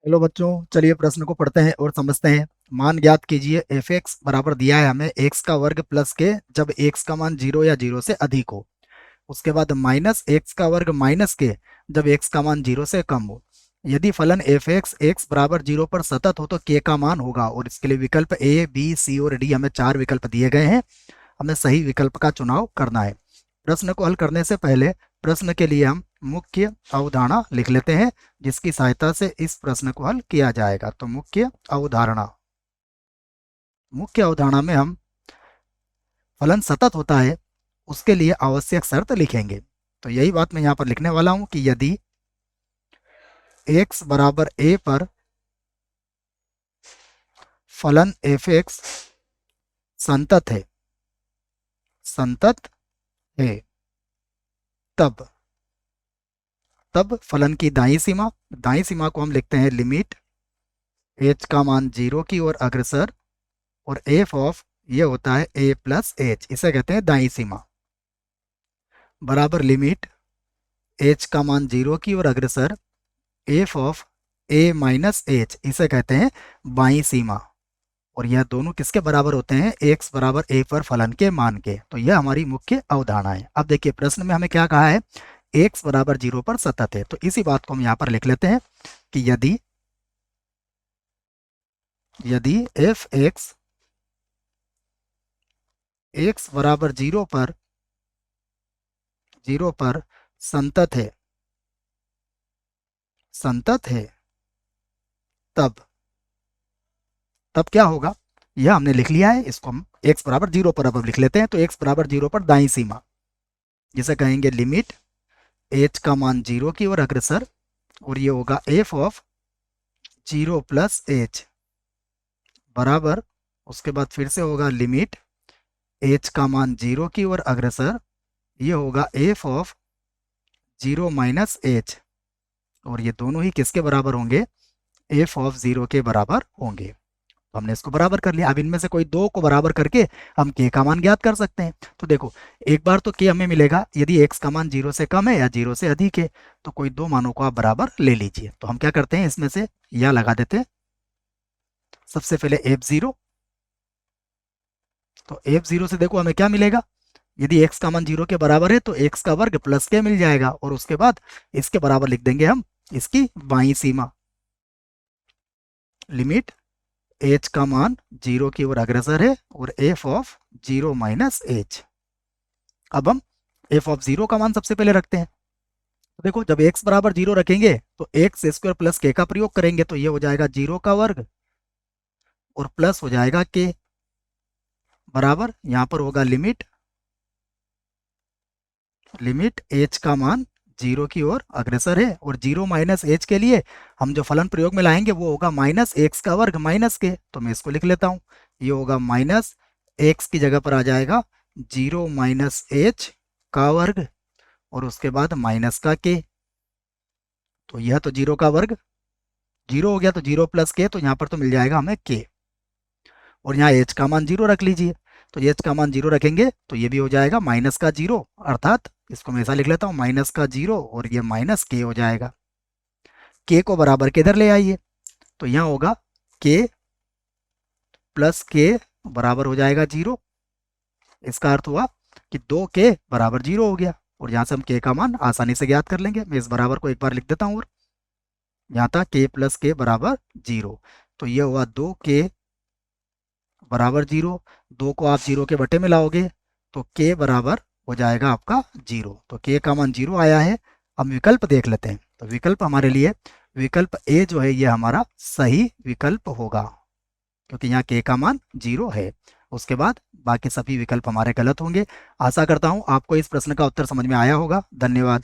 Hello बच्चों, चलिए प्रश्न को पढ़ते हैं और समझते हैं। मान ज्ञात कीजिए एफ एक्स बराबर दिया है हमें एक्स का वर्ग प्लस के जब एक्स का मान 0 या 0 से अधिक हो। उसके बाद माइनस एक्स का वर्ग माइनस के जब एक्स का मान 0 से कम हो। यदि फलन एफ एक्स एक्स बराबर 0 पर सतत हो तो के का मान होगा। और इसके लिए विकल्प ए बी सी और डी हमें 4 विकल्प दिए गए हैं। हमें सही विकल्प का चुनाव करना है। प्रश्न को हल करने से पहले प्रश्न के लिए हम मुख्य अवधारणा लिख लेते हैं, जिसकी सहायता से इस प्रश्न को हल किया जाएगा। तो मुख्य अवधारणा में हम फलन सतत होता है उसके लिए आवश्यक शर्त लिखेंगे। तो यही बात मैं यहाँ पर लिखने वाला हूँ कि यदि x बराबर a पर फलन एफ एक्स संतत है तब तब फलन की दाई सीमा को हम लिखते हैं लिमिट h का मान 0 की ओर अग्रसर और एफ ऑफ ये होता है a प्लस एच, इसे कहते हैं दाई सीमा, बराबर लिमिट h का मान 0 की ओर अग्रसर F of a minus H, इसे कहते हैं बाई सीमा। और यह दोनों किसके बराबर होते हैं? x बराबर a पर फलन के मान के। तो यह हमारी मुख्य अवधारणा है। अब देखिए प्रश्न में हमें क्या कहा है, x बराबर 0 पर सतत है। तो इसी बात को हम यहाँ पर लिख लेते हैं कि यदि एफ एक्स एक्स बराबर 0 पर संतत है तब तब क्या होगा, यह हमने लिख लिया है। इसको हम x बराबर 0 पर अब लिख लेते हैं। तो x बराबर 0 पर दाई सीमा, जिसे कहेंगे लिमिट h का मान 0 की ओर अग्रसर और ये होगा f ऑफ 0 प्लस एच, बराबर उसके बाद फिर से होगा लिमिट h का मान 0 की ओर अग्रसर, ये होगा f ऑफ 0 माइनस एच। और ये दोनों ही किसके बराबर होंगे? f ऑफ 0 के बराबर होंगे। तो हमने इसको बराबर कर लिया। अब इनमें से कोई दो को बराबर करके हम k का मान ज्ञात कर सकते हैं। तो देखो, एक बार तो k हमें मिलेगा यदि x का मान 0 से कम है या 0 से अधिक है। तो कोई दो मानों को आप बराबर ले लीजिए। तो हम क्या करते हैं, इसमें से यह लगा देते हैं। सबसे पहले f0, तो f0 से देखो हमें क्या मिलेगा, यदि x का मान 0 के बराबर है तो x का वर्ग प्लस के मिल जाएगा। और उसके बाद इसके बराबर लिख देंगे हम इसकी बाई सीमा, लिमिट h का मान 0 की ओर अग्रसर है और f ऑफ 0 माइनस एच। अब हम f ऑफ 0 का मान सबसे पहले रखते हैं। तो देखो, जब x बराबर 0 रखेंगे तो एक्स स्क्वायर प्लस के का प्रयोग करेंगे, तो ये हो जाएगा 0 का वर्ग और प्लस हो जाएगा के, बराबर यहाँ पर होगा लिमिट h का मान 0 की ओर अग्रसर है। और 0 माइनस एच के लिए हम जो फलन प्रयोग में लाएंगे वो होगा माइनस एक्स का वर्ग माइनस के। तो मैं इसको लिख लेता हूँ, ये होगा माइनस एक्स की जगह पर आ जाएगा 0 माइनस एच का वर्ग और उसके बाद माइनस का के। तो यह तो 0 का वर्ग 0 हो गया, तो 0 प्लस के, तो यहाँ पर तो मिल जाएगा हमें के। और यहाँ h का मान 0 रख लीजिए। तो h का मान 0 रखेंगे तो ये भी हो जाएगा माइनस का 0, अर्थात इसको मैं ऐसा लिख लेता हूँ माइनस का 0 और ये माइनस के हो जाएगा। के को बराबर के इधर ले आइए, तो यहाँ होगा के प्लस के बराबर हो जाएगा 0। इसका अर्थ हुआ कि 2 के बराबर 0 हो गया। और यहाँ से हम के का मान आसानी से ज्ञात कर लेंगे। मैं इस बराबर को एक बार लिख देता हूँ और यहाँ था के प्लस के बराबर 0। तो ये हुआ 2 के बराबर 0। 2 को आप 0 के बटे में लाओगे तो के बराबर हो जाएगा आपका 0। तो के का मान 0 आया है। हम विकल्प देख लेते हैं। तो विकल्प हमारे लिए विकल्प ए जो है ये हमारा सही विकल्प होगा, क्योंकि यहाँ के का मान 0 है। उसके बाद बाकी सभी विकल्प हमारे गलत होंगे। आशा करता हूँ आपको इस प्रश्न का उत्तर समझ में आया होगा। धन्यवाद।